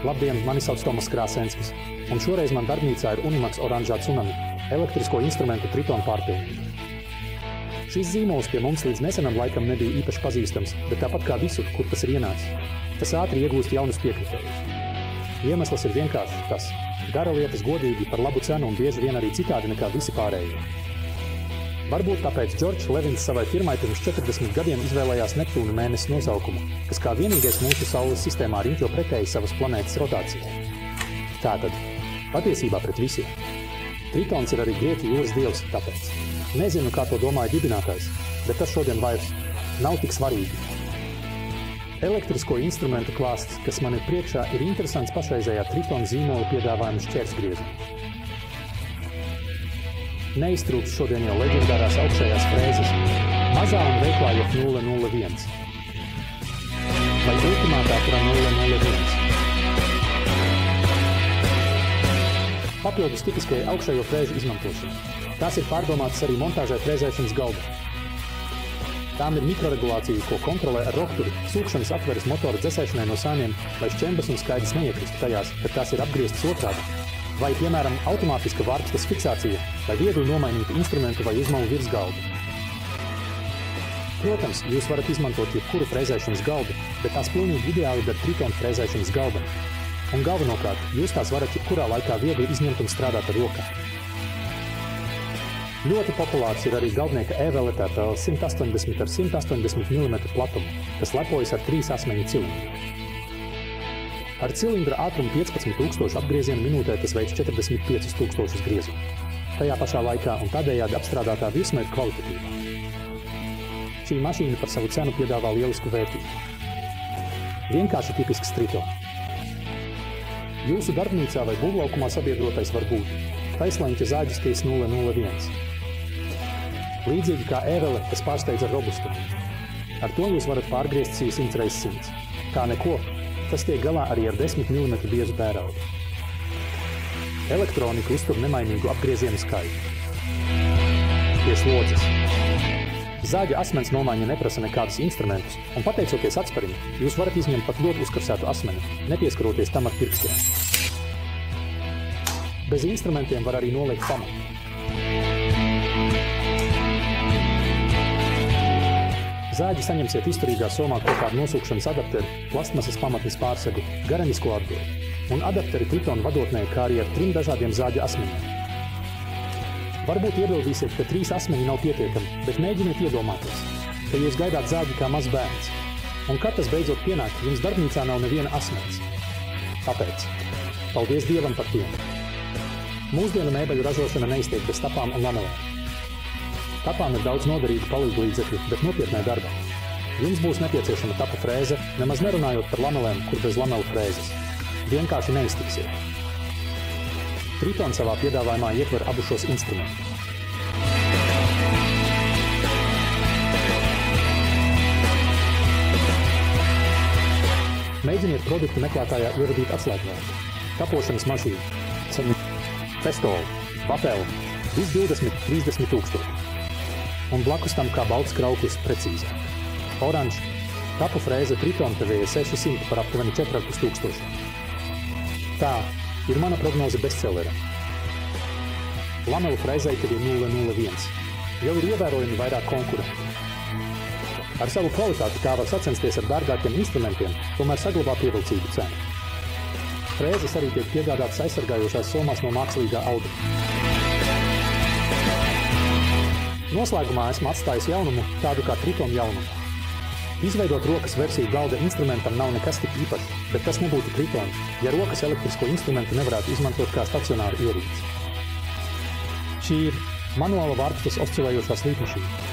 Labdien, mani sauc Tomas Krāsenskis, un šoreiz man darbnīcā ir Unimax oranžā Tsunami, elektrisko instrumentu Triton pārpilnība. Šis zīmols pie mums līdz nesenam laikam nebija īpaši pazīstams, bet tāpat kā visur, kur tas ir ienācis, tas ātri iegūst jaunus piekritējus. Iemesls ir vienkārši tas – dara lietas godīgi par labu cenu un bieži vien arī citādi nekā visi pārējie. Varbūt tāpēc Džordžs Levins savai firmai pirms 40 gadiem izvēlējās Neptūna mēnesi nosaukumu, kas kā vienīgais mūsu Saules sistēmā riņķo pretēji savas planētas rotācijai. Tātad, patiesībā pret visiem. Tritons ir arī grieķu jūras dievs, tāpēc. Nezinu, kā to domāja dibinātājs, bet tas šodien vairs nav tik svarīgi. Elektrisko instrumentu klāsts, kas man ir priekšā, ir interesants pašreizējā Tritona zīmola piedāvājuma šķērsgriezumu. Neiztrūks šodien jau leģendārās augšējās frēzes mazā un veiklā J001 vai ultimātā kura 001. Papildus tipiskajai augšējo frēžu izmantošanai. Tās ir pārdomātas arī montāžai frēzēšanas galdā. Tām ir mikroregulācija, ko kontrolē ar rokturi, sūkšanas atveres motora dzesēšanai no sāniem, lai šķembas un skaidrs neiekristu tajās, kad tās ir apgrieztas otrādi. Vai, piemēram, automātiska vārpstas fiksācija, lai viegli nomainītu instrumentu vai uzmalu virs galda. Protams, jūs varat izmantot jebkuru frēzēšanas galdu, bet tās pilnīgi ideāli der Tritona frēzēšanas galdam. Un galvenokārt, jūs tās varat jebkurā laikā viegli izņemt un strādāt ar rokām. Ļoti populārs ir arī galdnieka Evele TPL 180 ar 180 mm platumu, kas lepojas ar 3 asmeņu cilindru. Ar cilindra ātrumu 15,000 apgriezienu minūtē tas veids 45,000 griezumu. Tajā pašā laikā un tādējādi apstrādātā virsma ir kvalitatīvā. Šī mašīna par savu cenu piedāvā lielisku vērtību. Vienkārši tipisks Tritona. Jūsu darbnīcā vai būvlaukumā sabiedrotais var būt taisleņķa zāģiskais 001. Līdzīgi kā Evele, kas pārsteidz ar robustumu. Ar to jūs varat pārgriezt 100 x 100. Kā neko, tas tiek galā arī ar 10 mm biezu tēraudu. Elektronika uztur nemainīgu apgriezienu skaitu. Pie slodzes. Zāģa asmens nomaiņa neprasa nekādus instrumentus, un pateicoties atsparim, jūs varat izņemt pat ļoti uzkarsētu asmeni, nepieskaroties tam ar pirkstiem. Bez instrumentiem var arī noliekt pamatu. Zāģi saņemsiet izturīgā somā kopā ar nosūkšanas adapteri, plastmasas pamatnes pārsegu, garenisko atbildi un adapteri Tritona vadotnē, kā arī ar 3 dažādiem zāģa asmeņiem. Varbūt iebildīsiet, ka 3 asmeņi nav pietiekami, bet mēģiniet iedomāties, ka jūs gaidāt zāģi kā mazs bērns. Un kad tas beidzot pienāk, jums darbnīcā nav neviena asmeņas. Tāpēc, paldies Dievam par tiem. Mūsdienu mēbeļu ražošana neiztiek bez tapām un lamelēm. Tapām ir daudz noderīgu palīgu līdzekļu, bet nopietnē darbā. Jums būs nepieciešama tapa frēze, nemaz nerunājot par lamelēm, kur bez lamelu frēzes. Vienkārši neiztiksiet. Triton savā piedāvājumā ietver abu šos instrumentus. Mēģiniet produktu meklētājā ieradīt atslēgvārdu. Tapošanas mašīna, festoli, papeli, vis 20–30 tūkstoši. Un blakus tam kā balts krauklis precīzāk. Oranžs, tapu frēze Triton PVE 600 par aptuveni 4,500. Tā ir mana prognoze bestselleram. Lamelu frēzei tad ir 001. Jau ir ievērojami vairāk konkurentu. Ar savu kvalitāti tā var sacensties ar dārgākiem instrumentiem, tomēr saglabā pievilcīgu cenu. Frēzes arī tiek piegādātas aizsargājošās somās no mākslīgā auduma. Noslēgumā esmu atstājis jaunumu, tādu kā Triton jaunumu. Izveidot rokas versiju galda instrumentam nav nekas tik īpašs, bet tas nebūtu Triton, ja rokas elektrisko instrumentu nevarētu izmantot kā stacionāru ierīci. Šī ir manuāla vārpstas oscilējošā slīpmašīna.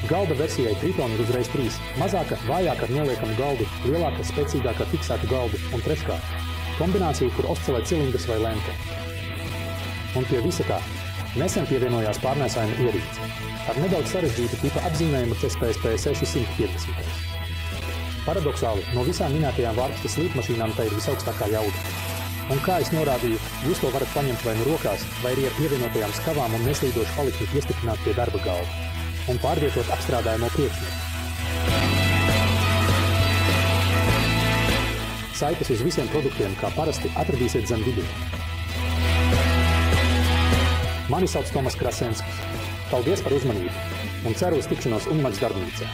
Galda versijai Triton ir uzreiz 3 – mazāka, vājāka ar noliekamu galdu, lielāka, spēcīgāka ar fiksētu galdu un treškārt – kombinācija, kur oscilē cilindrs vai lente. Un pie visa tā nesen pievienojās pārnēsājuma ierīce ar nedaudz sarežģītu tipa apzīmējumu CSPSP 650. Paradoxāli, no visām minētajām vārpstas slīpmašīnām tā ir visaugstākā jauda. Un kā es norādīju, jūs to varat paņemt vai nu rokās, vai arī ar pievienotajām skavām un neslīdošu palikni piestiprināt pie darba galda un pārvietot apstrādājamo priekšmetu. Saites uz visiem produktiem, kā parasti, atradīsiet zem video. Mani sauc Tomas Krasenskis. Paldies par uzmanību un ceru uz tikšanos Unimax darbnīcā.